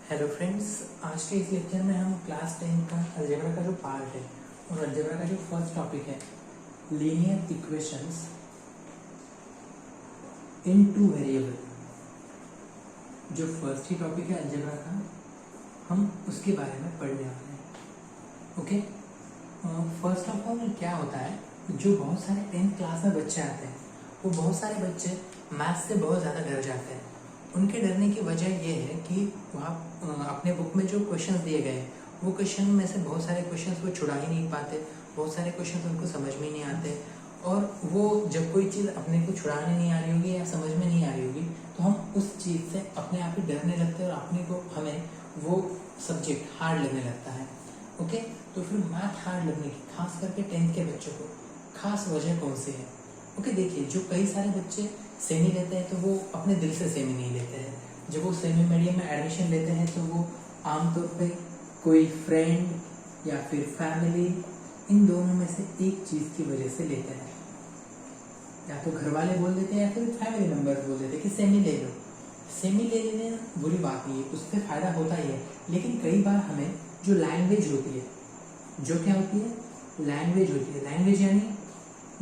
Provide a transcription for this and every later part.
Hello friends, आज के इस लेक्चर में हम क्लास 10 का अलजेब्रा का जो पार्ट है और अलजेब्रा का जो फर्स्ट टॉपिक है लीनियर इक्वेशंस इन टू वेरिएबल, जो फर्स्ट ही टॉपिक है अलजेब्रा का, हम उसके बारे में पढ़ने वाले हैं। ओके, फर्स्ट ऑफ ऑल क्या होता है, जो बहुत सारे 10th क्लास में बच्चे आते हैं वो बहुत सारे बच्चे मैथ्स से बहुत ज़्यादा डर जाते हैं। उनके डरने की वजह ये है कि वहाँ अपने बुक में जो क्वेश्चंस दिए गए हैं वो क्वेश्चन में से बहुत सारे क्वेश्चंस वो छुड़ा ही नहीं पाते, बहुत सारे क्वेश्चंस उनको समझ में नहीं आते, और वो जब कोई चीज़ अपने को छुड़ाने नहीं आ रही होगी या समझ में नहीं आ रही होगी तो हम उस चीज़ से अपने आप ही डरने लगते हैं और अपने को हमें वो सब्जेक्ट हार्ड लगने लगता है। ओके, तो फिर मैथ हार्ड लगने की खास करके 10th के बच्चों को खास वजह कौन सी है? ओके, देखिए, जो कई सारे बच्चे सेमी लेते हैं तो वो अपने दिल से सेमी नहीं लेते हैं। जब वो सेमी मीडियम में एडमिशन लेते हैं तो वो आमतौर पे कोई फ्रेंड या फिर फैमिली, इन दोनों में से एक चीज़ की वजह से लेते हैं। या तो घर वाले बोल देते हैं या फिर फैमिली मेम्बर्स बोल देते हैं कि सेमी ले लो। सेमी ले लेने बुरी बात नहीं है, उससे फ़ायदा होता ही है, लेकिन कई बार हमें जो लैंग्वेज होती है, जो क्या होती है, लैंग्वेज होती है, लैंग्वेज यानी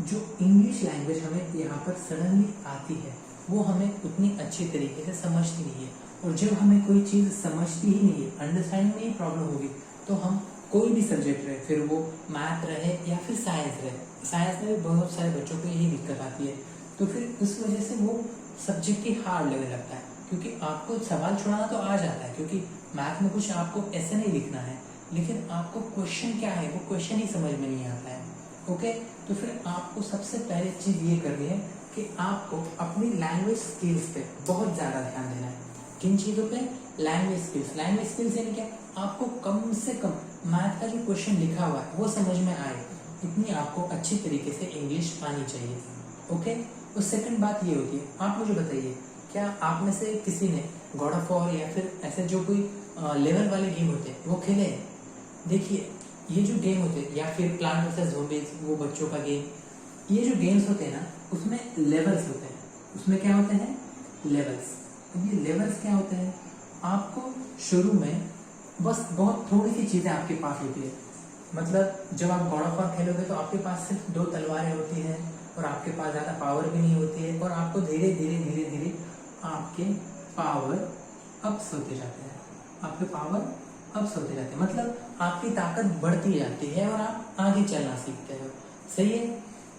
जो इंग्लिश लैंग्वेज हमें यहाँ पर सडनली आती है वो हमें उतनी अच्छी तरीके से समझती नहीं है। और जब हमें कोई चीज़ समझती ही नहीं है, अंडरस्टैंडिंग में ही प्रॉब्लम होगी, तो हम कोई भी सब्जेक्ट रहे, फिर वो मैथ रहे या फिर साइंस रहे, साइंस में भी बहुत सारे बच्चों को यही दिक्कत आती है। तो फिर उस वजह से वो सब्जेक्ट ही हार्ड लगने लगता है, क्योंकि आपको सवाल छुड़ाना तो आ जाता है, क्योंकि मैथ में कुछ आपको ऐसे नहीं लिखना है, लेकिन आपको क्वेश्चन क्या है वो क्वेश्चन ही समझ में नहीं आता है। ओके, तो फिर आपको सबसे पहले चीज़ ये करनी है कि आपको अपनी लैंग्वेज स्किल्स पे बहुत ज़्यादा ध्यान देना है। किन चीज़ों पे? Language skills. लैंग्वेज स्किल्स यानी क्या? आपको कम से कम मैथ का जो क्वेश्चन लिखा हुआ है वो समझ में आए, इतनी आपको अच्छी तरीके से इंग्लिश आनी चाहिए। ओके, तो सेकंड बात ये होती है, आप मुझे बताइए, क्या आप में से किसी ने गॉड ऑफ वॉर या फिर ऐसे जो कोई लेवल वाले गेम होते हैं वो खेले हैं? देखिए, ये जो गेम होते हैं या फिर प्लांट वर्सेस ज़ॉम्बीज, वो बच्चों का गेम, ये जो गेम्स होते हैं ना उसमें लेवल्स होते हैं। उसमें क्या होते हैं? लेवल्स। अब ये लेवल्स क्या होते हैं? आपको शुरू में बस बहुत थोड़ी सी चीज़ें आपके पास होती है। मतलब जब आप गॉड ऑफ वॉर खेलोगे तो आपके पास सिर्फ 2 तलवारें होती हैं और आपके पास ज़्यादा पावर भी नहीं होती है, और आपको धीरे धीरे धीरे धीरे आपके पावर अप्स होते जाते हैं, आपके पावर अप्स होते जाते हैं, मतलब आपकी ताकत बढ़ती जाती है और आप आगे चलना सीखते हो। सही है?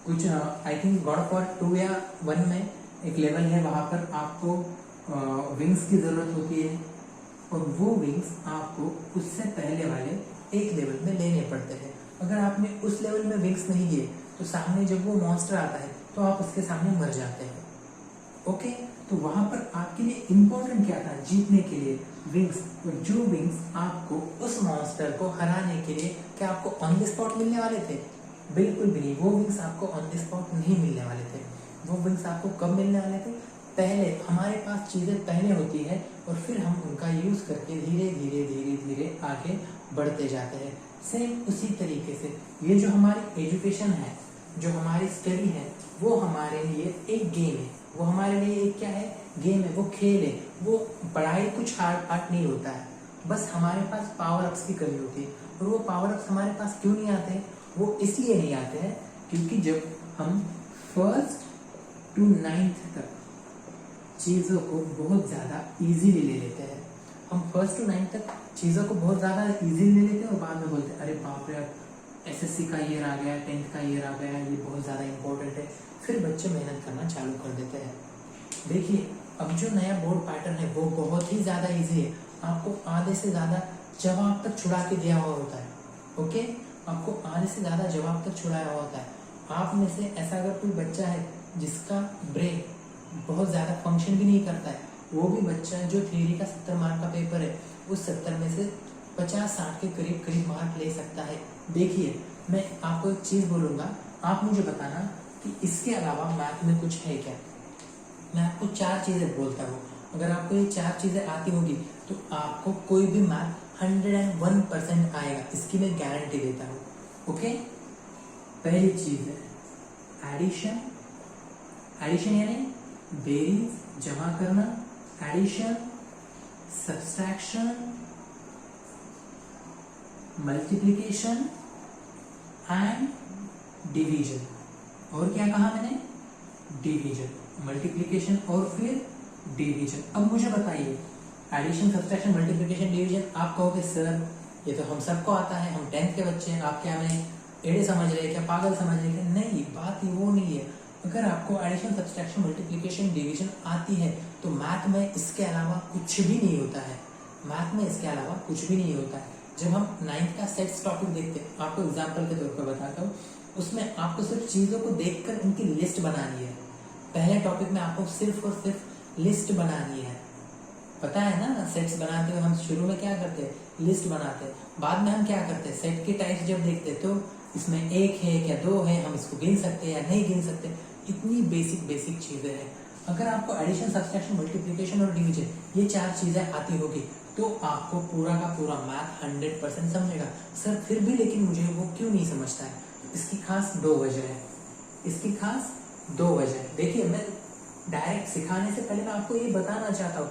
कुछ I think God of war 2 या 1 में एक लेवल है, वहाँ पर आपको विंग्स की ज़रूरत होती है, और वो विंग्स आपको उससे पहले वाले एक लेवल में लेने पड़ते हैं। अगर आपने उस लेवल में विंग्स नहीं लिए तो सामने जब वो मॉन्स्टर आता है तो आप उसके सामने मर जाते हैं। ओके, तो वहां पर आपके लिए इंपॉर्टेंट क्या था जीतने के लिए? विंग्स। और जो विंग्स आपको उस मॉन्स्टर को हराने के लिए क्या आपको ऑन द स्पॉट मिलने वाले थे? बिल्कुल भी नहीं, वो विंग्स आपको ऑन द स्पॉट नहीं मिलने वाले थे। वो विंग्स आपको कब मिलने वाले थे? पहले हमारे पास चीज़ें पहले होती है और फिर हम उनका यूज़ करके धीरे धीरे धीरे धीरे आगे बढ़ते जाते हैं। सेम उसी तरीके से ये जो हमारी एजुकेशन है, जो हमारी स्टडी है, वो हमारे लिए एक गेम है, वो हमारे लिए एक क्या है? गेम है, वो खेल है। वो पढ़ाई कुछ हार्ड पार्ट नहीं होता है, बस हमारे पास पावर अप्स की कमी होती है। और वो पावर अप्स हमारे पास क्यों नहीं आते हैं? वो इसलिए नहीं आते हैं क्योंकि जब हम 1st to 9th तक चीज़ों को बहुत ज़्यादा इजीली ले लेते हैं, हम 1st to 9th तक चीज़ों को बहुत ज़्यादा इजीली ले लेते हैं और बाद में बोलते हैं अरे बाप रे, एसएससी का ईयर आ गया, 10th का ईयर आ गया, ये बहुत ज़्यादा इंपॉर्टेंट है। फिर बच्चे मेहनत करना चालू कर देते हैं। देखिए, अब जो नया बोर्ड पैटर्न है वो बहुत ही ज़्यादा इजी है, आपको आधे से ज़्यादा जवाब तक छुड़ा के दिया हुआ होता है। ओके, आपको आधे से ज़्यादा जवाब तक छुड़ाया हुआ होता है। आप में से ऐसा अगर कोई बच्चा है जिसका ब्रेन बहुत ज़्यादा फंक्शन भी नहीं करता है, वो भी बच्चा जो थ्योरी का 70 मार्क का पेपर है उस 70 में से 50-60 के करीब करीब मार्क ले सकता है। देखिए, मैं आपको एक चीज़ बोलूँगा, आप मुझे बताना कि इसके अलावा मैथ में कुछ है क्या? मैं आपको 4 चीज़ें बोलता हूँ, अगर आपको ये 4 चीज़ें आती होंगी तो आपको कोई भी मैथ 101% आएगा, इसकी मैं गारंटी देता हूँ। ओके, पहली चीज़ है एडिशन। एडिशन यानी बेरीज जमा करना, addition, subtraction, multiplication and division. और क्या कहा मैंने? डिवीजन, मल्टीप्लिकेशन और फिर डिवीजन। अब मुझे बताइए, एडिशन, सब्सट्रैक्शन, मल्टीप्लिकेशन, डिवीजन, आप कहोगे सर ये तो हम सबको आता है, हम 10th के बच्चे हैं, आप क्या हमें एड़े समझ रहे हैं क्या, पागल समझ रहे हैं? नहीं, बात वो नहीं है। अगर आपको एडिशन, सब्सट्रैक्शन, मल्टीप्लिकेशन, डिवीजन आती है तो मैथ में इसके अलावा कुछ भी नहीं होता है। मैथ में इसके अलावा कुछ भी नहीं होता है। जब हम 9th का सेट्स टॉपिक देखते हैं, आपको एग्जाम्पल के तौर पर बताता हूँ, उसमें आपको सिर्फ चीज़ों को देखकर उनकी लिस्ट बनानी है। पहले टॉपिक में आपको सिर्फ और सिर्फ लिस्ट बनानी है। पता है ना, सेट्स बनाते हुए हम शुरू में क्या करते हैं? लिस्ट बनाते हैं। बाद में हम क्या करते हैं? सेट के टाइप्स जब देखते हैं तो इसमें एक है क्या दो है, हम इसको गिन सकते हैं या नहीं गिन सकते। इतनी बेसिक चीज़ें हैं। अगर आपको एडिशन, सब्सट्रैक्शन, मल्टीप्लिकेशन और डिवीजन ये 4 चीज़ें आती होगी तो आपको पूरा का पूरा मैथ 100% समझेगा। सर फिर भी लेकिन मुझे वो क्यों नहीं समझता है? इसकी खास 2 वजह है। इसकी खास 2 वजह है। देखिए, मैं डायरेक्ट सिखाने से पहले मैं आपको ये बताना चाहता हूँ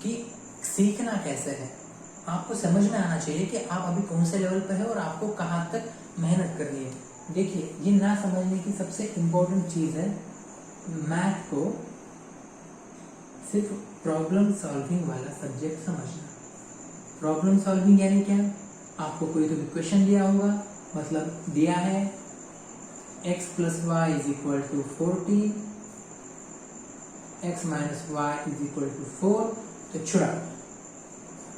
कि सीखना कैसे है। आपको समझ में आना चाहिए कि आप अभी कौन से लेवल पर है और आपको कहाँ तक मेहनत करनी है। देखिए, ये ना समझने की सबसे इम्पोर्टेंट चीज़ है, मैथ को सिर्फ प्रॉब्लम सॉल्विंग वाला सब्जेक्ट समझना। प्रॉब्लम सॉल्विंग यानी क्या? आपको कोई तो भी क्वेश्चन दिया होगा, मतलब दिया है x + y = 14, x - y = 4, तो छुड़ा।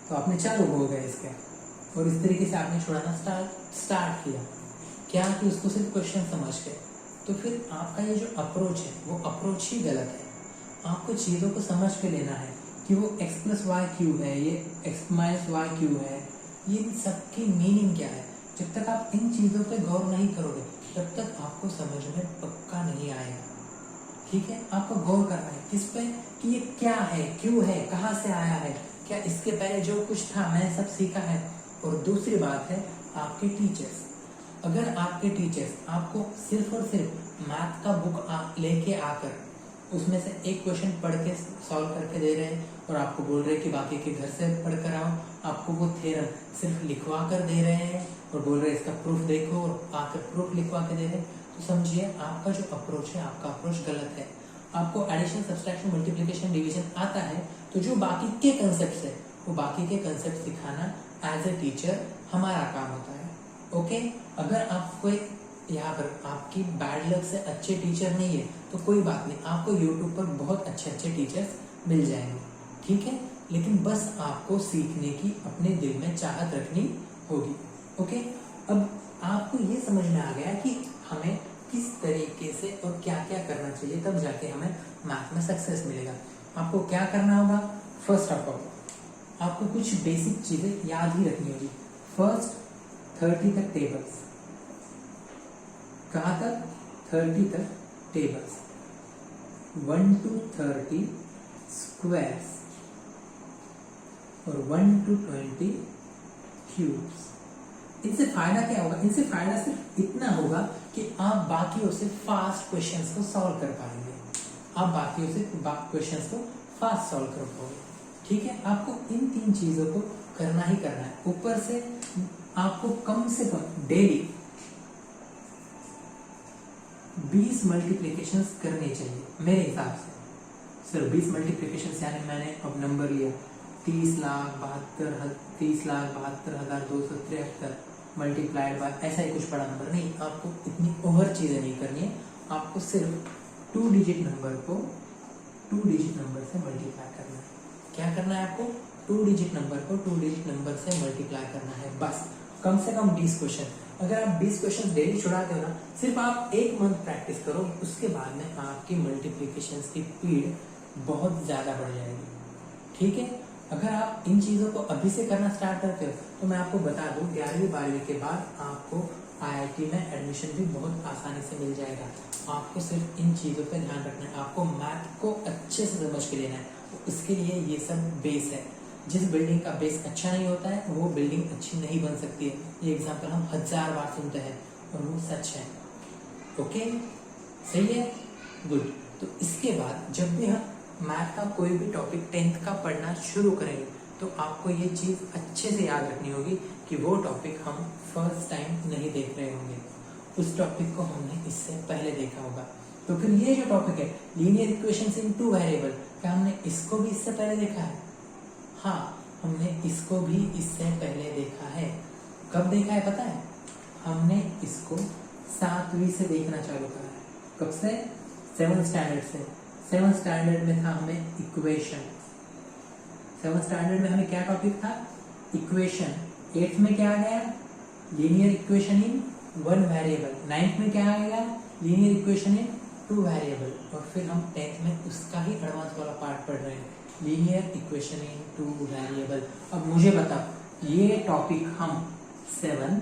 तो आपने चालू हो गए इसके, और इस तरीके से आपने छुड़ाना स्टार्ट किया क्या कि उसको सिर्फ क्वेश्चन समझ के। तो फिर आपका ये जो अप्रोच है वो अप्रोच ही गलत है। आपको चीज़ों को समझ के लेना है कि वो x + y क्यों है, ये x - y क्यों है, ये सबकी मीनिंग क्या है। जब तक आप इन चीज़ों पे गौर नहीं करोगे तब तक आपको समझ में पक्का नहीं आएगा। ठीक है, आपको गौर करना है किस पे, कि ये क्या है, क्यों है, कहाँ से आया है, क्या इसके पहले जो कुछ था मैंने सब सीखा है। और दूसरी बात है आपके टीचर्स। अगर आपके टीचर्स आपको सिर्फ और सिर्फ मैथ का बुक लेके आकर उसमें से एक क्वेश्चन पढ़ के सॉल्व करके दे रहे हैं और आपको बोल रहे हैं कि बाकी के घर से पढ़ कर आओ, आपको वो थ्योरम सिर्फ लिखवा कर दे रहे हैं और बोल रहे हैं इसका प्रूफ देखो और आकर प्रूफ लिखवा के दे रहे हैं, तो समझिए आपका जो अप्रोच है, आपका अप्रोच गलत है। आपको एडिशन, सब्सट्रैक्शन, मल्टीप्लिकेशन, डिवीजन आता है तो जो बाकी के कंसेप्ट है वो बाकी के कंसेप्ट सिखाना एज ए टीचर हमारा काम होता है। ओके, अगर आप कोई यहाँ पर आपकी बैड लक से अच्छे टीचर नहीं है तो कोई बात नहीं, आपको यूट्यूब पर बहुत अच्छे टीचर्स मिल जाएंगे। ठीक है, लेकिन बस आपको सीखने की अपने दिल में चाहत रखनी होगी। ओके, अब आपको ये समझ में आ गया कि हमें किस तरीके से और क्या क्या करना चाहिए, तब जाके हमें मैथ में सक्सेस मिलेगा। आपको क्या करना होगा? फर्स्ट ऑफ ऑल आपको कुछ बेसिक चीजें याद ही रखनी होगी। फर्स्ट 30 तक टेबल्स। कहाँ तक? 30 तक टेबल्स। 1 to 30 स्क्वायर्स और 1 to 20 क्यूब्स। इनसे फायदा क्या होगा? इनसे फायदा सिर्फ इतना होगा कि आप बाकियों से फास्ट क्वेश्चंस को सॉल्व कर पाएंगे। आप बाकियों से क्वेश्चंस को फास्ट सॉल्व कर पाओगे। ठीक है, आपको इन 3 चीजों को करना ही करना है। ऊपर से आपको कम से कम डेली 20 मल्टीप्लिकेशंस करने चाहिए मेरे हिसाब से। सर 20 मल्टीप्लिकेशंस यानी मैंने अब नंबर लिया 30,72,273 मल्टीप्लाइड बाय ऐसा ही कुछ बड़ा नंबर नहीं। आपको इतनी ओवर चीजें नहीं करनी है। आपको सिर्फ 2 डिजिट नंबर को 2 डिजिट नंबर से मल्टीप्लाई करना है। क्या करना है आपको? 2 डिजिट नंबर को 2 डिजिट नंबर से मल्टीप्लाई करना है बस। कम से कम 20 क्वेश्चन। अगर आप 20 क्वेश्चन डेली छुड़ाते हो ना, सिर्फ आप 1 मंथ प्रैक्टिस करो, उसके बाद में आपकी मल्टीप्लिकेशन की स्पीड बहुत ज्यादा बढ़ जाएगी। ठीक है, अगर आप इन चीजों को अभी से करना स्टार्ट करते हो तो मैं आपको बता दूं 11वीं 12वीं के बाद आपको IIT में एडमिशन भी बहुत आसानी से मिल जाएगा। आपको सिर्फ इन चीजों पे ध्यान रखना है। आपको मैथ को अच्छे से समझ के लेना है। इसके लिए ये सब बेस है। जिस बिल्डिंग का बेस अच्छा नहीं होता है वो बिल्डिंग अच्छी नहीं बन सकती है। ये एग्जाम्पल हम 1000 बार सुनते हैं और वो सच है। ओके, सही है, गुड। तो इसके बाद जब भी हम मैथ का कोई भी टॉपिक 10th का पढ़ना शुरू करेंगे तो आपको ये चीज अच्छे से याद रखनी होगी कि वो टॉपिक हम फर्स्ट टाइम नहीं देख रहे होंगे, उस टॉपिक को हमने इससे पहले देखा होगा। तो फिर ये जो टॉपिक है लीनियर इक्वेशंस इन टू वेरिएबल, क्या हमने इसको भी इससे पहले देखा है? हाँ, हमने इसको भी इससे पहले देखा है। कब देखा है पता है? हमने इसको 7वीं से देखना चालू करा है। कब से? 7th स्टैंडर्ड से। 7th स्टैंडर्ड में था हमें इक्वेशन। 7th स्टैंडर्ड में हमें क्या टॉपिक था? इक्वेशन। 8th में क्या आ गया? Linear equation in one variable. 9th में क्या आ गया? Linear equation in two variable. और फिर हम 10th में उसका ही एडवांस वाला पार्ट पढ़ रहे हैं, linear equation in two variable. अब मुझे बताओ, ये टॉपिक हम 7,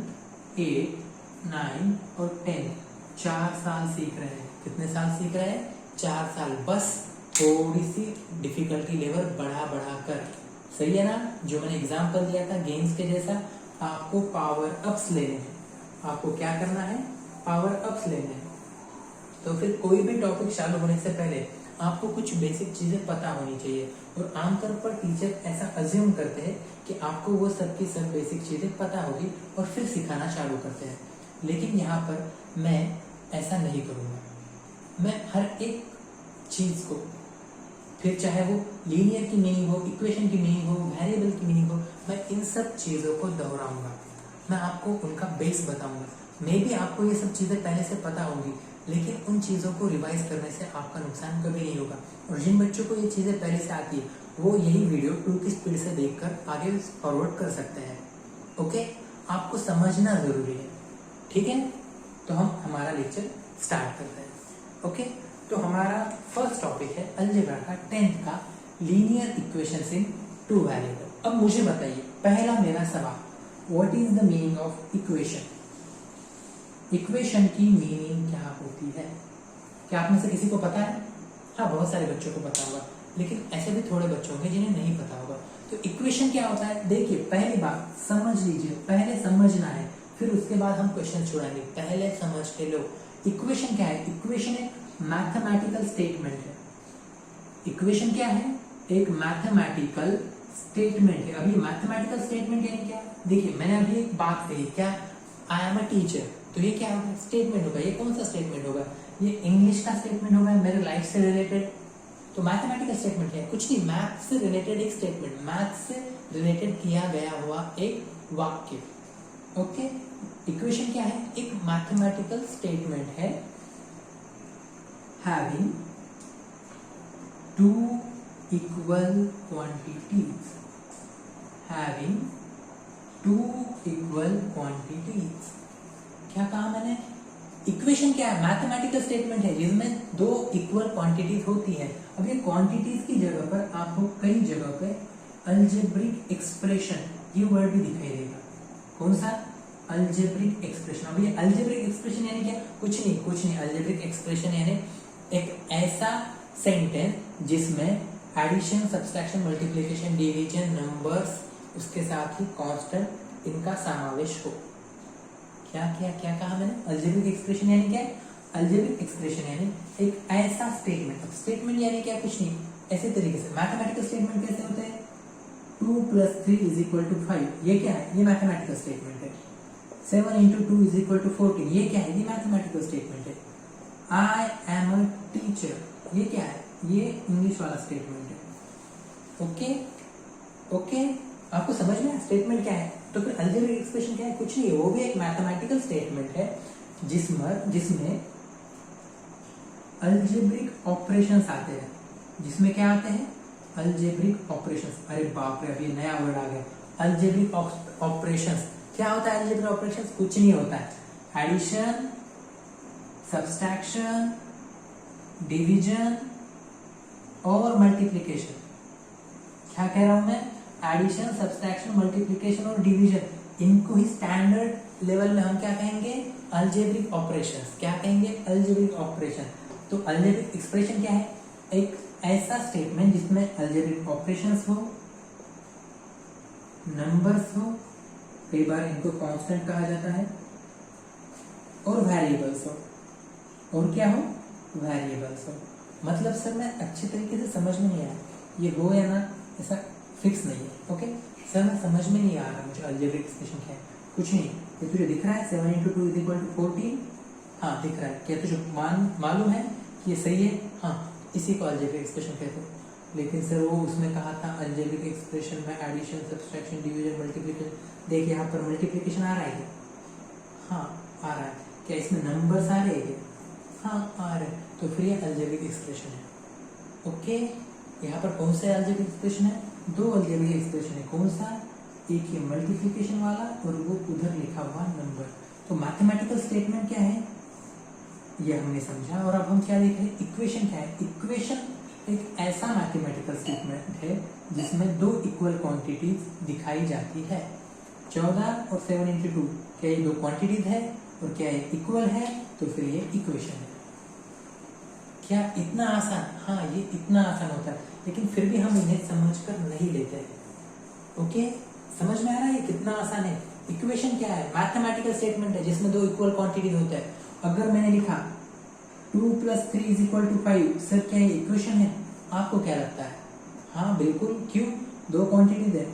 8, 9 और 10 4 साल सीख रहे हैं। कितने साल सीख रहे हैं? 4 साल। बस थोड़ी सी डिफिकल्टी लेवल बढ़ा कर। सही है ना? जो मैंने एग्जाम्पल दिया था गेम्स के जैसा, आपको पावर अप्स लेने हैं। आपको क्या करना है? पावर अप्स लेने हैं। तो फिर कोई भी टॉपिक चालू होने से पहले आपको कुछ बेसिक चीजें पता होनी चाहिए। और आमतौर पर टीचर ऐसा अज्यूम करते हैं कि आपको वो सब की सब बेसिक चीजें पता होगी और फिर सिखाना चालू करते हैं। लेकिन यहाँ पर मैं ऐसा नहीं करूँगा। मैं हर एक चीज को, फिर चाहे वो लीनियर की मीनिंग हो, इक्वेशन की मीनिंग हो, वेरिएबल की मीनिंग हो, मैं इन सब चीजों को दोहराऊंगा। मैं आपको उनका बेस बताऊंगा। मे भी आपको ये सब चीजें पहले से पता होंगी, लेकिन उन चीजों को रिवाइज करने से आपका नुकसान कभी नहीं होगा। और जिन बच्चों को ये चीजें पहले से आती है वो यही वीडियो 2 की स्पीड से देखकर आगे फॉरवर्ड कर सकते हैं। ओके, आपको समझना जरूरी है। ठीक है, तो हम हमारा लेक्चर स्टार्ट करते हैं। ओके, तो हमारा फर्स्ट टॉपिक है अलजेब्रा का 10th का लीनियर इक्वेशंस इन टू वेरिएबल। अब मुझे बताइए, पहला मेरा सवाल, what is the meaning of equation? Equation की मीनिंग क्या होती है? क्या आप में से किसी को पता है? हाँ, बहुत सारे बच्चों को पता होगा, लेकिन ऐसे भी थोड़े बच्चे होंगे जिन्हें नहीं पता होगा। तो इक्वेशन क्या होता है? देखिए, पहली बात समझ लीजिए, पहले समझना है, फिर उसके बाद हम क्वेश्चन छुड़ाएंगे। पहले समझ के लो, इक्वेशन क्या है? इक्वेशन एक मैथमेटिकल स्टेटमेंट है। इक्वेशन क्या है? एक मैथमेटिकल स्टेटमेंट है। अभी मैथमेटिकल स्टेटमेंट यानी क्या? देखिए, मैंने अभी एक बात कही, क्या? आई एम अ टीचर, तो ये क्या होगा? स्टेटमेंट होगा। ये कौन सा स्टेटमेंट होगा? ये इंग्लिश का स्टेटमेंट होगा, मेरे लाइफ से रिलेटेड। तो मैथमेटिकल स्टेटमेंट क्या है? कुछ नहीं, मैथ से रिलेटेड एक स्टेटमेंट, मैथ से रिलेटेड किया गया हुआ एक वाक्य। ओके, इक्वेशन क्या है? एक मैथमेटिकल स्टेटमेंट है having two equal quantities, having two equal quantities। क्या कहा मैंने? इक्वेशन क्या है? मैथमेटिकल स्टेटमेंट है जिसमें दो इक्वल क्वांटिटीज होती है। अब ये क्वांटिटीज की जगह पर आपको कई जगह पे अलजेब्रिक एक्सप्रेशन ये वर्ड भी दिखाई देगा। कौन सा? Algebraic expression. अब ये अलजेब्रिक एक्सप्रेशन यानी क्या? कुछ नहीं। अलजेब्रिक एक्सप्रेशन यानी एक ऐसा सेंटेंस जिसमें addition, subtraction, multiplication, division, numbers, उसके साथ ही कांस्टेंट, इनका समावेश हो। क्या कहा मैंने? अलजेब्रिक एक्सप्रेशन यानी क्या? अलजेब्रिक एक्सप्रेशन यानी एक ऐसा स्टेटमेंट। अब स्टेटमेंट यानी क्या? कुछ नहीं। ऐसे तरीके से मैथमेटिकल स्टेटमेंट कैसे होते हैं? 2 + 3 = 5, ये क्या है? ये मैथमेटिकल स्टेटमेंट है। 7 × 2 = 14, ये क्या है? ये मैथमेटिकल स्टेटमेंट है। I am a teacher, ये क्या है? ये इंग्लिश वाला स्टेटमेंट है। ओके, आपको समझ में स्टेटमेंट क्या है? तो फिर अलजेब्रिक एक्सप्रेशन क्या है? कुछ नहीं है, वो भी एक मैथमेटिकल स्टेटमेंट है जिसमें अलजेब्रिक ऑपरेशंस आते हैं। जिसमें क्या आते हैं? Algebraic operations. अरे बाप रे, अभी नया वर्ड आ गया, अलजेब्रिक ऑपरेशंस। क्या होता है अलजेब्रिक ऑपरेशंस? कुछ नहीं होता है। एडिशन, सब्सट्रैक्शन, डिवीजन और मल्टीप्लिकेशन। क्या कह रहा हूं मैं? एडिशन, सब्सट्रैक्शन, मल्टीप्लिकेशन और डिवीजन, इनको ही स्टैंडर्ड लेवल में हम क्या कहेंगे? Algebraic operations. क्या कहेंगे? Algebraic operation. तो अलजेब्रिक एक्सप्रेशन क्या है? एक ऐसा स्टेटमेंट जिसमें अलजेब्रिक ऑपरेशंस हो, नंबर्स हो, कई बार इनको कांस्टेंट कहा जाता है, और वेरिएबल्स हो। और क्या हो? वेरिएबल्स हो। मतलब सर मैं अच्छे तरीके से समझ में नहीं आया, ये हो या ना, ऐसा फिक्स नहीं है। ओके सर मैं समझ में नहीं आ रहा मुझे अलजेब्रिक एक्सप्रेशन क्या है। कुछ नहीं, ये तुझे दिख रहा है 7 × 2 = 14। हाँ दिख रहा है। क्या तुझे मालूम है कि ये सही है? हाँ, इसी को अलजेब्रिक एक्सप्रेशन कहते हैं। लेकिन सर वो उसमें कहा था अलजेब्रिक एक्सप्रेशन में एडिशन, सब्सट्रैक्शन, डिवीजन, मल्टीप्लिकेशन। देख यहाँ पर मल्टीप्लिकेशन आ रहा है क्या? हाँ आ रहा है। क्या इसमें नंबर्स आ रहे हैं? हाँ आ रहे हैं। तो फिर ये अलजेब्रिक एक्सप्रेशन है। ओके यहाँ पर कौन सा अलजेब्रिक एक्सप्रेशन है? दो अलजेब्रिक एक्सप्रेशन है। कौन सा? एक ये मल्टीप्लिकेशन वाला और वो उधर लिखा हुआ नंबर। तो मैथमेटिकल स्टेटमेंट क्या है ये हमने समझा। और अब हम क्या देख रहे हैं? इक्वेशन क्या है? इक्वेशन एक ऐसा मैथमेटिकल स्टेटमेंट है जिसमें दो इक्वल क्वांटिटीज दिखाई जाती है। 14 और 7 × 2 क्या ये दो क्वांटिटीज है और क्या ये इक्वल है? तो फिर ये इक्वेशन है। क्या इतना आसान? हाँ ये इतना आसान होता है, लेकिन फिर भी हम इन्हें समझकर नहीं लेते हैं। ओके समझ में आ रहा है ये कितना आसान है? इक्वेशन क्या है? मैथमेटिकल स्टेटमेंट है जिसमें दो इक्वल क्वांटिटीज होते हैं। अगर मैंने लिखा 2 + 3 = 5, सर क्या ये इक्वेशन है? आपको क्या लगता है? हाँ बिल्कुल। क्यों? दो क्वांटिटीज है,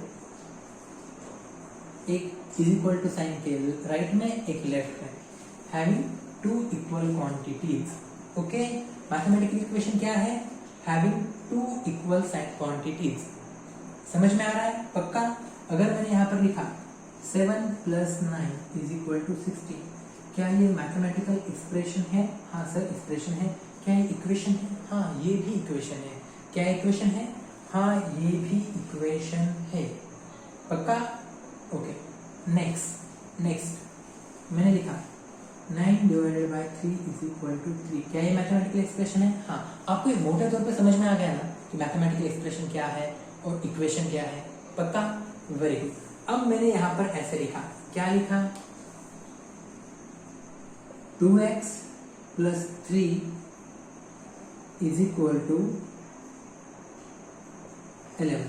एक = साइन के राइट में, एक लेफ्ट में, having two equal quantities. Okay mathematical equation क्या है? Having two equal quantities. समझ में आ रहा है? पक्का? अगर मैंने यहाँ पर लिखा 7 + 9 = 16, क्या ये मैथमेटिकल एक्सप्रेशन है? हाँ सर एक्सप्रेशन है। क्या ये इक्वेशन है? हाँ ये भी इक्वेशन है। क्या इक्वेशन है? हाँ ये भी इक्वेशन है। पक्का? ओके नेक्स्ट मैंने लिखा 9 / 3 = 3। क्या ये मैथमेटिकल एक्सप्रेशन है? हाँ आपको ये मोटे तौर पे समझ में आ गया ना कि मैथमेटिकल एक्सप्रेशन क्या है और इक्वेशन क्या है। पक्का? Very good. अब मैंने यहाँ पर ऐसे लिखा, क्या लिखा? 2x + 3 = 11।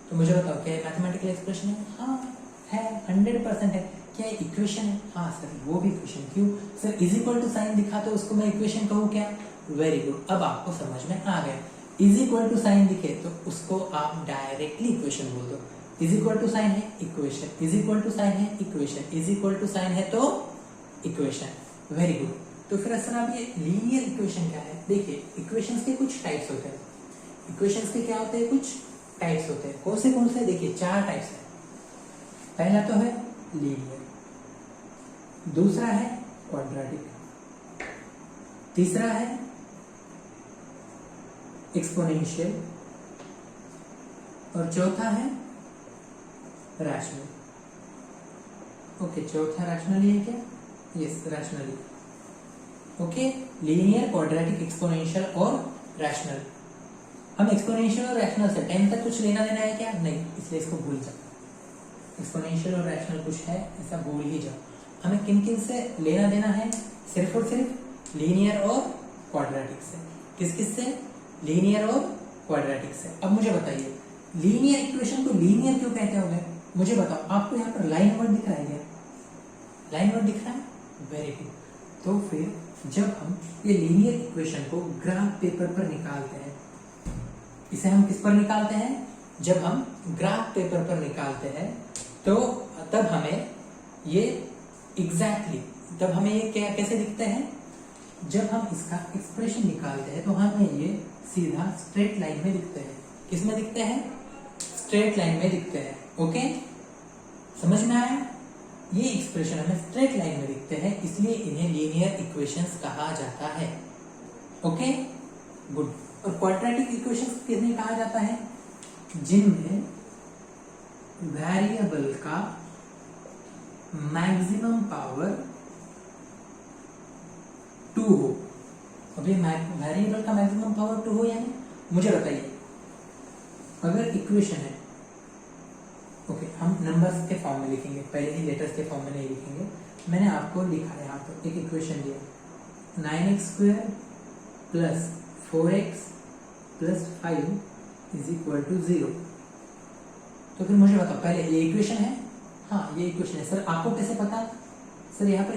तो मुझे बताओ क्या ये मैथमेटिकल एक्सप्रेशन है? हाँ है, 100% है। क्या ये इक्वेशन है? हाँ सर वो भी इक्वेशन। क्यों सर? = साइन दिखा तो उसको मैं इक्वेशन कहूँ क्या? वेरी गुड, अब आपको समझ में आ गया। = साइन दिखे तो उसको आप डायरेक्टली इक्वेशन बोल दो। = साइन है इक्वेशन, = साइन है इक्वेशन, = साइन है तो इक्वेशन। Very good. तो फिर सर आप ये लीनियर इक्वेशन क्या है? देखिए इक्वेशंस के कुछ टाइप्स होते हैं। इक्वेशंस के क्या होते हैं? कुछ टाइप्स होते हैं। कौन से? देखिए 4 टाइप्स है। पहला तो है लीनियर, दूसरा है क्वाड्रेटिक, तीसरा है एक्सपोनेंशियल और चौथा है रैशनल। ओके चौथा रैशनली है क्या? Yes rationally. Okay linear, quadratic, exponential और रैशनल। हम एक्सपोनेंशियल और रैशनल से 10 तक कुछ लेना देना है क्या? नहीं, इसलिए इसको भूल जाओ। एक्सपोनेंशियल और रैशनल कुछ है ऐसा भूल ही जाओ। हमें किन किन से लेना देना है? सिर्फ और सिर्फ लीनियर और क्वाड्रेटिक से। किस किस से? लीनियर और क्वाड्रेटिक से। अब मुझे बताइए लीनियर इक्वेशन को लीनियर क्यों कहते होंगे? मुझे बताओ। आपको यहाँ पर लाइन वर्ड दिख रहा है क्या? लाइन वर्ड दिख रहा है? Very good. तो फिर जब हम ये लीनियर इक्वेशन को ग्राफ पेपर पर निकालते हैं, इसे हम किस पर निकालते हैं? जब हम ग्राफ पेपर पर निकालते हैं तो तब हमें ये तब हमें ये क्या कैसे दिखते हैं? जब हम इसका एक्सप्रेशन निकालते हैं तो हमें ये सीधा स्ट्रेट लाइन में दिखते हैं। किस में दिखते हैं? स्ट्रेट लाइन में दिखते हैं। ओके समझ में आया? ये एक्सप्रेशन हमें स्ट्रेट लाइन में दिखते हैं, इसलिए इन्हें लीनियर इक्वेशंस कहा जाता है। Okay good. और क्वाड्रेटिक इक्वेशंस किन्हें कहा जाता है? जिनमें वेरिएबल का मैक्सिमम पावर 2 हो। अब ये वेरिएबल का मैक्सिमम पावर 2 हो यानी मुझे बताइए अगर इक्वेशन है, ओके हम नंबर्स के फॉर्म में लिखेंगे, पहले ही लेटर्स के फॉर्म में नहीं लिखेंगे। मैंने आपको लिखा है यहाँ पर एक इक्वेशन दिया 9x² + 4x + 5 = 0। तो फिर मुझे बताओ पहले ये इक्वेशन है? हाँ ये इक्वेशन है। सर आपको कैसे पता? सर यहाँ पर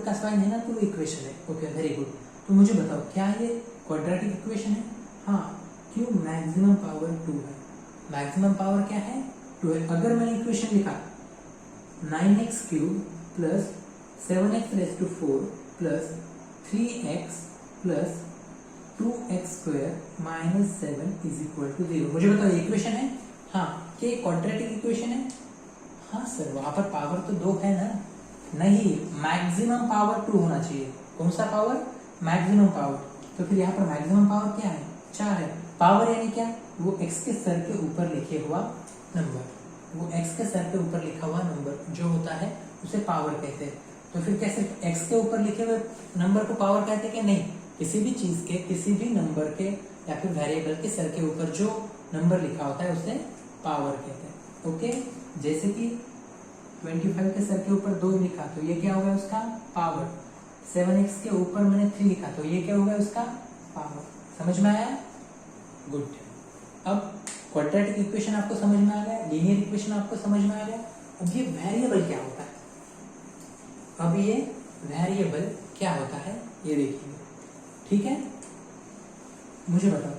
= का साइन है ना तो इक्वेशन है। Okay very good. तो मुझे बताओ क्या ये क्वाड्रेटिक इक्वेशन है? हाँ क्यों? मैक्सिमम पावर 2 है। मैक्सिमम पावर क्या है 2 है। अगर मैंने इक्वेशन लिखा 9x³ plus 7x⁴ plus 3x plus 2x² minus 7 is equal to 0, मुझे बताओ ये इक्वेशन है? हाँ, क्या ये क्वाड्रेटिक इक्वेशन है? हाँ सर, वहां पर पावर तो 2 है ना? नहीं, मैक्सिमम पावर 2 होना चाहिए। कौन सा पावर? Maximum power. तो फिर यहाँ पर मैक्सिमम पावर क्या है? 4 है। पावर यानी क्या? वो x के सर के ऊपर लिखे हुआ नंबर, वो x के सर के ऊपर लिखा हुआ नंबर जो होता है उसे पावर कहते हैं। तो फिर क्या सिर्फ x के ऊपर लिखे हुए नंबर को पावर कहते हैं कि नहीं? किसी भी चीज के, किसी भी नंबर के या फिर वेरिएबल के सर के ऊपर जो नंबर लिखा होता है उसे पावर कहते हैं। ओके, जैसे कि 25 के सर के ऊपर 2 लिखा तो ये क्या होगा उसका पावर। 7x के ऊपर मैंने 3 लिखा तो ये क्या होगा उसका पावर। समझ में आया? गुड। अब क्वाड्रेटिक इक्वेशन आपको समझ में आ गया, लीनियर इक्वेशन आपको समझ में आ गया। अब ये वेरिएबल क्या होता है? अब ये वेरिएबल क्या होता है ये देखिए, ठीक है? मुझे बताओ,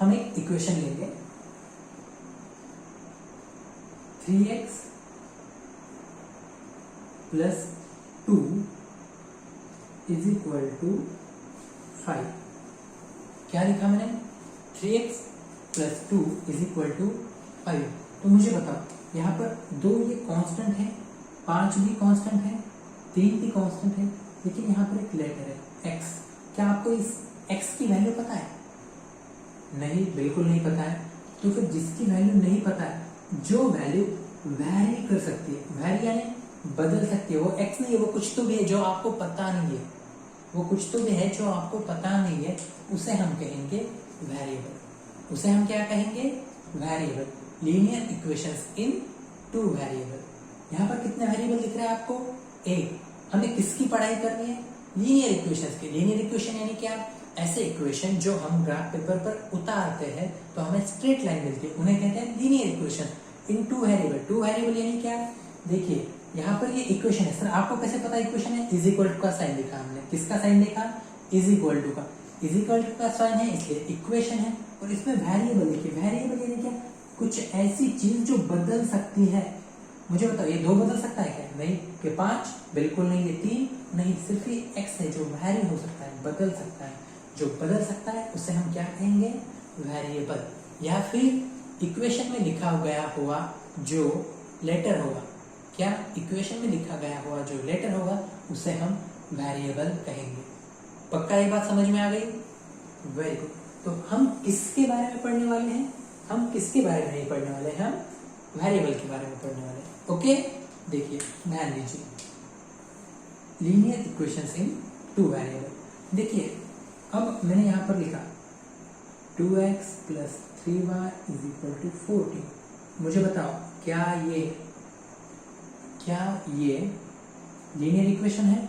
हम एक इक्वेशन लेंगे 3x plus 2 is equal to 5। क्या लिखा मैंने? 3x plus 2 is equal to 5। तो मुझे बताओ, यहाँ पर 2 ये कांस्टेंट है, 5 भी कांस्टेंट है, 3 भी कांस्टेंट है, लेकिन यहाँ पर एक लेटर है x। क्या आपको इस x की वैल्यू पता है? नहीं, बिल्कुल नहीं पता है। तो फिर जिसकी वैल्यू नहीं पता है, जो वैल्यू वैरी कर सकती है, वैरी यानी बदल सकती है, वो x नहीं है, वो कुछ तो भी है जो आपको पता नहीं है, वो कुछ तो भी है जो आपको पता नहीं है, उसे हम कहेंगे वेरिएबल। उसे हम क्या कहेंगे? वेरिएबल। लीनियर इक्वेशंस इन 2 वेरिएबल। यहाँ पर कितने वेरिएबल दिख रहे हैं आपको? एक। हमें किसकी पढ़ाई करनी है? लीनियर इक्वेशंस की। लीनियर इक्वेशन यानी क्या? ऐसे इक्वेशन जो हम ग्राफ पेपर पर उतारते हैं तो हमें स्ट्रेट लाइन मिलती है, उन्हें कहते हैं लीनियर इक्वेशन इन 2 वेरिएबल। 2 वेरिएबल यानी क्या? देखिए यहाँ पर ये इक्वेशन है। सर आपको कैसे पता इक्वेशन है? इज इक्वल टू का साइन लिखा हमने। किसका साइन लिखा? इज इक्वल टू का। इज इक्वल टू का साइन है इसलिए इक्वेशन है, और इसमें वेरिएबल लिखिए। वेरिएबल यानी क्या? कुछ ऐसी चीज जो बदल सकती है। मुझे बताओ, ये 2 बदल सकता है क्या? नहीं। कि 5? बिल्कुल नहीं। ये 3? नहीं। सिर्फ ये x है जो वैरी हो सकता है, बदल सकता है। जो बदल सकता है उसे हम क्या कहेंगे? वेरिएबल। या फिर इक्वेशन में लिखा गया हुआ जो लेटर होगा, क्या इक्वेशन में लिखा गया हुआ जो लेटर होगा उसे हम वेरिएबल कहेंगे। पक्का ये बात समझ में आ गई? Very good. तो हम किसके बारे में पढ़ने वाले हैं? हम किसके बारे में नहीं पढ़ने वाले हैं? हम वेरिएबल के बारे में पढ़ने वाले हैं। ओके, देखिए ध्यान दीजिए, लीनियर इक्वेशंस इन 2 वेरिएबल। देखिए अब मैंने यहाँ पर लिखा 2x plus 3y is equal to 14। मुझे बताओ, क्या ये लीनियर इक्वेशन है?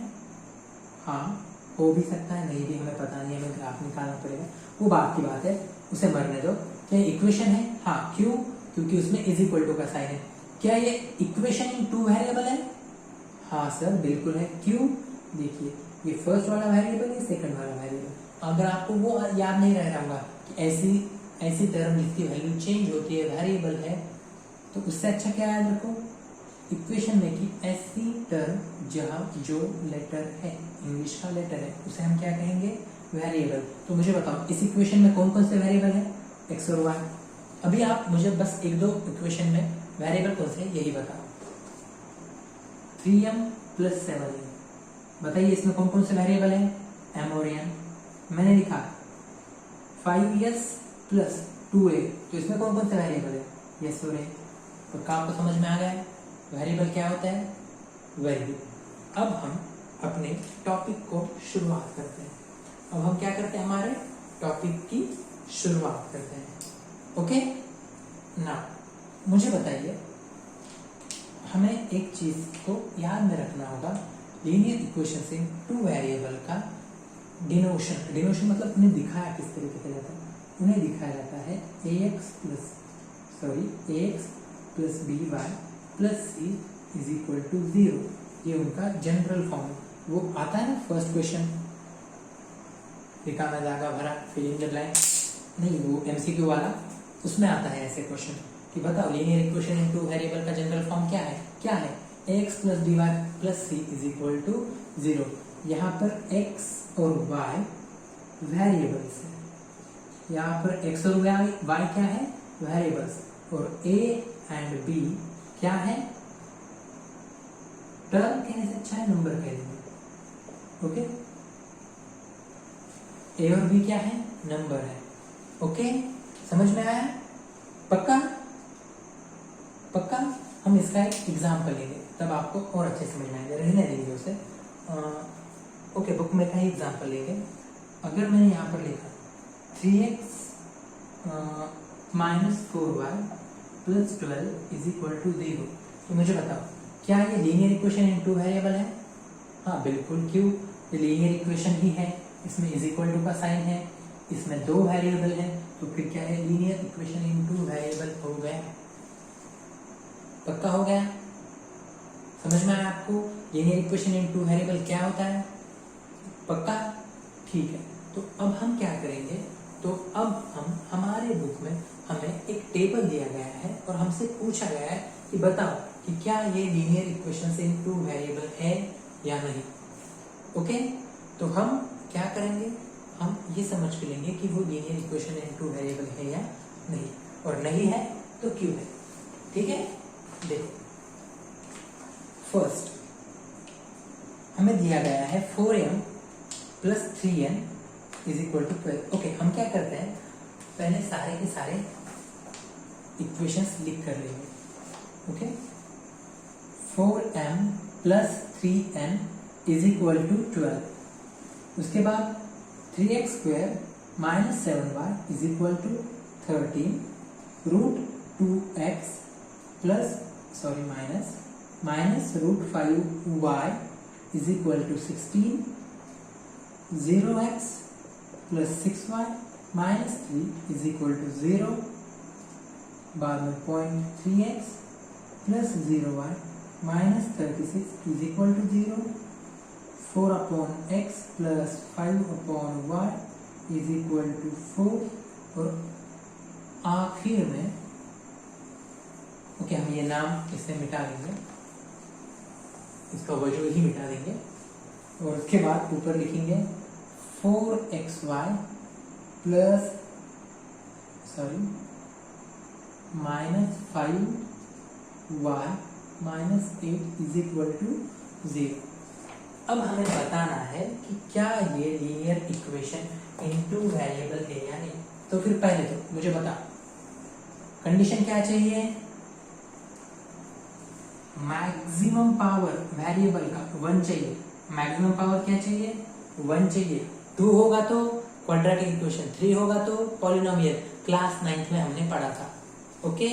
हाँ, हो भी सकता है, नहीं भी, हमें पता नहीं, हमें ग्राफ निकालना पड़ेगा, वो बात की बात है, उसे मरने दो। क्या इक्वेशन है? हाँ। क्यों? क्योंकि उसमें इज इक्वल टू का साइन है। क्या ये इक्वेशन इन 2 वेरिएबल है? हाँ सर, बिल्कुल है। क्यों? देखिए, ये फर्स्ट वाला वेरिएबल है, सेकंड वाला वेरिएबल। अगर आपको वो याद नहीं रह रहा होगा कि ऐसी टर्म जिसकी वैल्यू चेंज होती है वेरिएबल है, तो उससे अच्छा क्या याद रखो इक्वेशन में कि ऐसी टर्म जहाँ जो लेटर है, इंग्लिश का लेटर है, उसे हम क्या कहेंगे? वेरिएबल। तो मुझे बताओ, इस इक्वेशन में कौन कौन से वेरिएबल है? x और y। अभी आप मुझे बस 1-2 इक्वेशन में वेरिएबल कौन से यही बताओ। 3m प्लस 7m, बताइए इसमें कौन कौन से वेरिएबल है? m और n। मैंने लिखा 5s प्लस 2a, तो इसमें कौन कौन से वेरिएबल है? यस और a। तो क्या आपको समझ में आ गया है वेरिएबल क्या होता है? Very good. अब हम अपने टॉपिक को शुरुआत करते हैं। अब हम क्या करते हैं? हमारे टॉपिक की शुरुआत करते हैं। ओके ना, मुझे बताइए, हमें एक चीज को याद में रखना होगा, लीनियर इक्वेशन से 2 वेरिएबल का डिनोशन मतलब उन्हें दिखाया किस तरीके से जाता है? उन्हें दिखाया जाता है ax plus by plus c is equal to 0। ये उनका जनरल फॉर्म है। वो आता है ना फर्स्ट क्वेश्चन, लिखा मैं जागा भरा फिल इन द ब्लैंक, नहीं वो MCQ वाला, उसमें आता है ऐसे क्वेश्चन कि बताओ linear equation in two variable का जनरल फॉर्म क्या है x plus D Y plus C is equal to 0। यहाँ पर x और y वेरिएबल्स है, यहाँ पर x और y क्या है वेरिएबल्स, और a एंड b क्या है टर्म कहने से अच्छा है नंबर कह देंगे। ओके, a और b क्या है नंबर है। ओके, समझ में आया पक्का? हम इसका एक एग्जाम्पल लेंगे तब आपको और अच्छे समझ में आएगा, रहने देंगे उसे। ओके, बुक में का ही एग्जाम्पल लेंगे। अगर मैंने यहाँ पर लिखा 3x minus 4y plus 12 is equal to 0, तो मुझे बताओ क्या ये linear equation in two variable है? हाँ बिल्कुल, क्यों, ये लीनियर इक्वेशन ही है, इसमें इज इक्वल टू का साइन है, इसमें 2 वेरिएबल है, तो फिर क्या है linear equation in two variable हो गया। पक्का हो गया? समझ में आया आपको linear equation in two variable क्या होता है? पक्का? ठीक है, तो अब हम क्या करेंगे, तो अब हम हमारे बुक में हमें एक टेबल दिया गया है और हमसे पूछा गया है कि बताओ कि क्या ये linear equation in two variable है या नहीं। ओके, तो हम क्या करेंगे, हम ये समझ के लेंगे कि वो linear equation in two variable है या नहीं, और नहीं है तो क्यों है। ठीक है, देखो फर्स्ट हमें दिया गया है 4m plus 3n is equal to 12। Okay, हम क्या करते हैं पहले सारे के सारे इक्वेशंस लिख कर लेंगे। Okay, 4m plus 3n is equal to 12, उसके बाद 3x square minus 7y is equal to 13 root 2x plus minus root 5y is equal to 16, 0x plus 6y minus 3 is equal to 0, बाद में 0.3x plus 0y minus 36 is equal to 0, 4 upon x plus 5 upon y is equal to 4, और आखिर में okay हम ये नाम इसे मिटा देंगे, इसका वजूद ही मिटा देंगे, और उसके बाद ऊपर लिखेंगे 4xy plus minus 5y minus 8 is equal to 0। अब हमें बताना है कि क्या ये लीनियर इक्वेशन इनटू वेरिएबल है या नहीं। तो फिर पहले तो मुझे बता कंडीशन क्या चाहिए, मैक्सिमम पावर वेरिएबल का 1 चाहिए, मैक्सिमम पावर क्या चाहिए 1 चाहिए, 2 होगा तो क्वाड्रेटिक इक्वेशन, 3 होगा तो पॉलिनोमियल, क्लास 9th में हमने पढ़ा था। ओके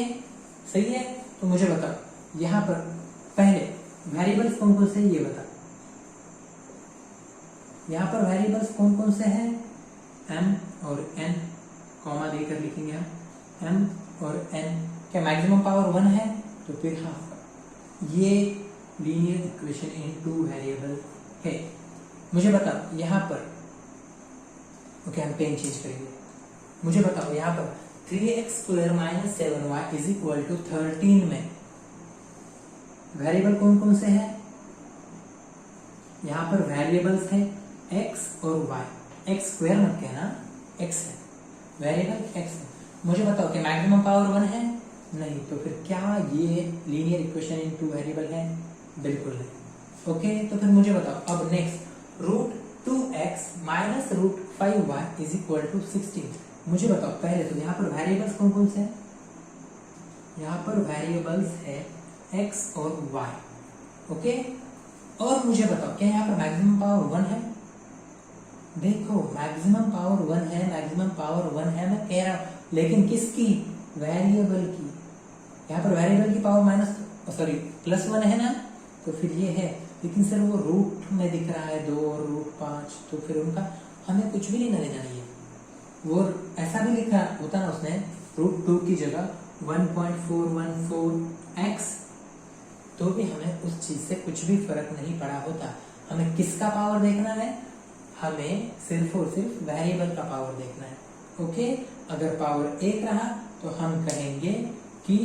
सही है, तो मुझे बताओ यहाँ पर पहले वेरिएबल्स कौन कौन से ये बता, यहाँ पर वेरिएबल्स कौन कौन से हैं, m और n, कॉमा देकर लिखेंगे हम m और n। क्या मैक्सिमम पावर 1 है, तो फिर हाँ ये linear equation in two variable है। मुझे बताओ यहाँ पर ओके हम पेन चेंज करेंगे, मुझे बताओ यहाँ पर 3x square minus 7y is equal to 13 में वेरिएबल कौन कौन से हैं, यहाँ पर वेरिएबल्स है x और y, x स्क्वायर मत कहना x है, वेरिएबल x है। मुझे बताओ कि मैक्सिमम पावर 1 है, नहीं, तो फिर क्या ये linear equation in two variable है, बिल्कुल नहीं। ओके, तो फिर मुझे बताओ अब next root 2x minus root 5y is equal to 16। मुझे बताओ पहले तो यहाँ पर वेरिएबल्स कौन कौन से हैं, यहाँ पर वेरिएबल्स है x और y। ओके, और मुझे बताओ क्या यहाँ पर मैक्सिमम पावर 1 है, देखो मैक्सिमम पावर 1 है, मैक्सिमम पावर 1 है मैं कह रहा हूं, लेकिन किसकी, वेरिएबल की। यहाँ पर वेरिएबल की पावर माइनस प्लस 1 है ना, तो फिर ये है, लेकिन सर वो रूट में दिख रहा है 2 और रूट 5, तो फिर उनका हमें कुछ भी नहीं लेना है। वो ऐसा भी लिखा होता ना उसने रूट 2 की जगह 1.414x, तो भी हमें उस चीज से कुछ भी फर्क नहीं पड़ा होता। हमें किसका पावर देखना है, हमें सिर्फ और सिर्फ वेरिएबल का पावर देखना है। ओके, अगर पावर 1 रहा तो हम कहेंगे कि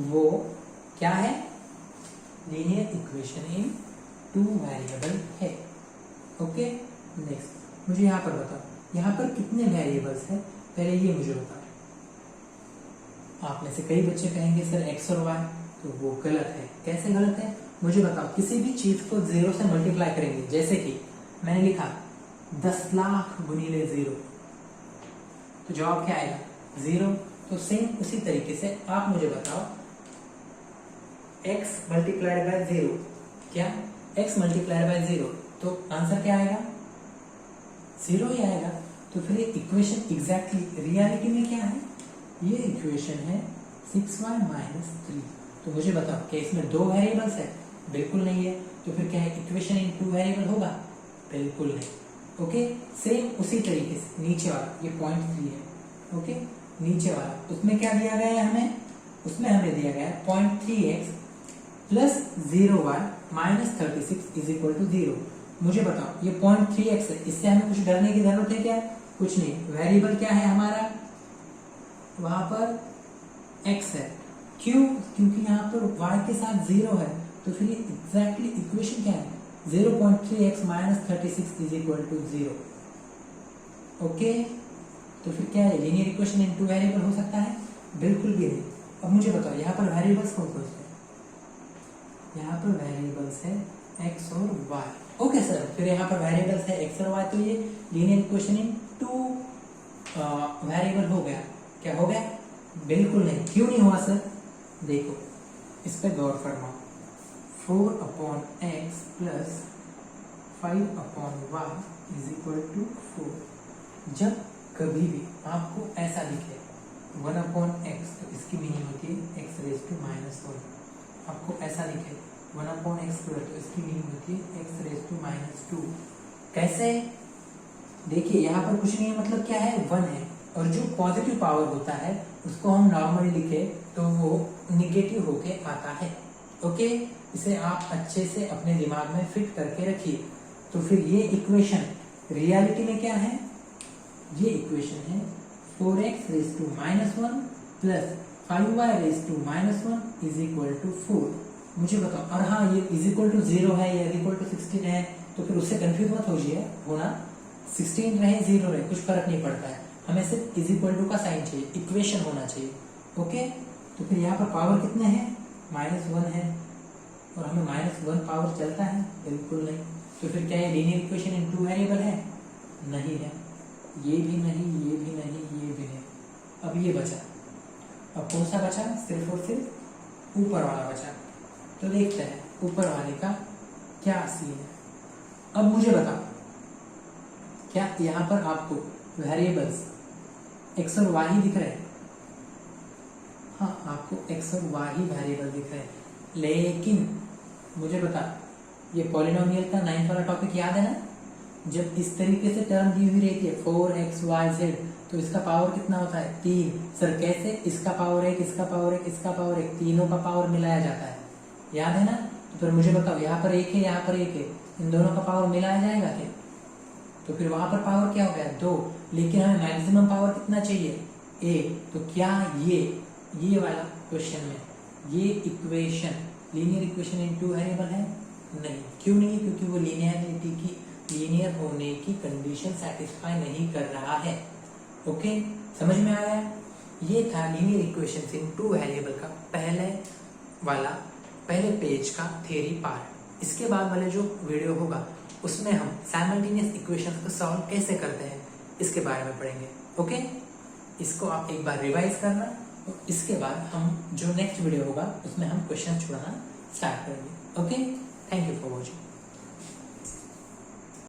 वो क्या है, linear equation in two variable है। ओके, नेक्स्ट मुझे यहाँ पर बताओ, यहाँ पर कितने वेरिएबल्स है, पहले ये मुझे बताओ। आप में से कई बच्चे कहेंगे सर x और y, तो वो गलत है। कैसे गलत है मुझे बताओ। किसी भी चीज को 0 से मल्टीप्लाई करेंगे, जैसे कि मैंने लिखा 10 लाख गुणिले 0, तो जवाब क्या आएगा 0। तो सेम उसी तरीके से आप मुझे बताओ x मल्टीप्लाइड बाय 0, क्या x मल्टीप्लाइड बाय 0, तो आंसर क्या आएगा 0 ही आएगा। तो फिर ये इक्वेशन एग्जैक्टली रियलिटी में क्या है, ये इक्वेशन है 6y माइनस 3। तो मुझे बताओ क्या इसमें 2 वेरिएबल्स है, बिल्कुल नहीं है। तो फिर क्या है, इक्वेशन इन 2 वेरिएबल होगा, बिल्कुल नहीं। ओके, सेम उसी तरीके से नीचे वाला ये पॉइंट 3 है। ओके, नीचे वाला उसमें क्या दिया गया है हमें, उसमें हमें दिया गया है 0.3x plus 0y minus 36 is equal to 0। मुझे बताओ ये 0.3x है, इससे हमें कुछ डरने की जरूरत है क्या, कुछ नहीं। वेरिएबल क्या है हमारा, वहां पर x है, क्यों, क्योंकि यहाँ पर y के साथ 0 है। तो फिर ये एग्जैक्टली इक्वेशन क्या है, 0.3x minus 36 is equal to 0। Okay, तो फिर क्या है, लीनियर इक्वेशन इन 2 वेरिएबल हो सकता है, बिल्कुल भी नहीं। अब मुझे बताओ यहाँ पर वेरिएबल्स कौन कौन से हैं, यहाँ पर वेरिएबल्स है x और y। ओके सर, फिर यहाँ पर वेरिएबल्स है x और y, तो ये लीनियर इक्वेशन इन 2 वेरिएबल हो गया। क्या हो गया, बिल्कुल नहीं। क्यों नहीं हुआ सर, देखो इस पर गौर फरमाओ। 4/x plus 5/y is equal to 4। जब कभी भी आपको ऐसा दिखे 1/x, तो इसकी मीनिंग होती है x रेज टू माइनस 1। आपको ऐसा दिखे 1/x स्क्वायर, तो इसकी मीनिंग होती है x रेज टू माइनस 2। कैसे, देखिए यहाँ पर कुछ नहीं है, मतलब क्या है 1 है, और जो पॉजिटिव पावर होता है उसको हम नॉर्मली लिखे तो वो निगेटिव होके आता है। ओके, इसे आप अच्छे से अपने दिमाग में फिट करके रखिए। तो फिर ये इक्वेशन रियलिटी में क्या है, ये इक्वेशन है 4x raise to minus 1 plus 5y raise to minus 1 is equal to 4। मुझे बताओ, और हाँ ये इज इक्वल टू 0 है या इज इक्वल टू 16 है, तो फिर उससे कंफ्यूज मत होना, 16 रहे 0 रहे कुछ फर्क नहीं पड़ता है, हमें सिर्फ इज इक्वल टू का साइन चाहिए, इक्वेशन होना चाहिए। ओके, तो फिर यहाँ पर पावर कितने हैं, -1 है, और हमें -1 पावर चलता है, बिल्कुल नहीं। तो फिर क्या है, लीनियर इक्वेशन इन 2 वेरिएबल है, नहीं है। ये भी नहीं, ये भी नहीं, ये भी नहीं। अब ये बचा, अब कौन सा बचा, सिर्फ और सिर्फ ऊपर वाला बचा। तो देखते हैं ऊपर वाले का क्या सीन है। अब मुझे बताओ, क्या यहाँ पर आपको वेरिएबल्स x और y ही दिख रहे हैं, हाँ आपको x और y ही वेरिएबल दिख रहे हैं, लेकिन मुझे बता, ये पॉलिनोमियल का 9th वाला टॉपिक याद है ना, जब इस तरीके से टर्म दी हुई रहती है 4xyz, तो इसका पावर कितना होता है 3। सर कैसे, इसका पावर 1, इसका पावर 1, इसका पावर 1, तीनों का पावर मिलाया जाता है, याद है ना। तो फिर मुझे बताओ, यहाँ पर 1 है, यहाँ पर 1 है, इन दोनों का पावर मिलाया जाएगा क्या, तो फिर वहां पर पावर क्या हो गया 2, लेकिन हमें मैक्सिमम पावर कितना चाहिए 1। तो क्या ये वाला क्वेश्चन में ये इक्वेशन लीनियर इक्वेशन इन 2 वेरिएबल है, नहीं। क्यों नहीं, क्योंकि वो लीनियरिटी की, लीनियर होने की कंडीशन सेटिस्फाई नहीं कर रहा है। ओके, समझ में आया, ये था लीनियर इक्वेशन इन 2 वेरिएबल का पहले पेज का थ्योरी पार्ट। इसके बाद वाले जो वीडियो होगा उसमें हम साइमल्टेनियस इक्वेशंस को सॉल्व कैसे करते हैं इसके बारे में पढ़ेंगे। ओके, इसको आप एक बार रिवाइज करना, और इसके बाद हम जो नेक्स्ट वीडियो होगा उसमें हम क्वेश्चन छोड़ना स्टार्ट करेंगे। Okay, thank you for watching.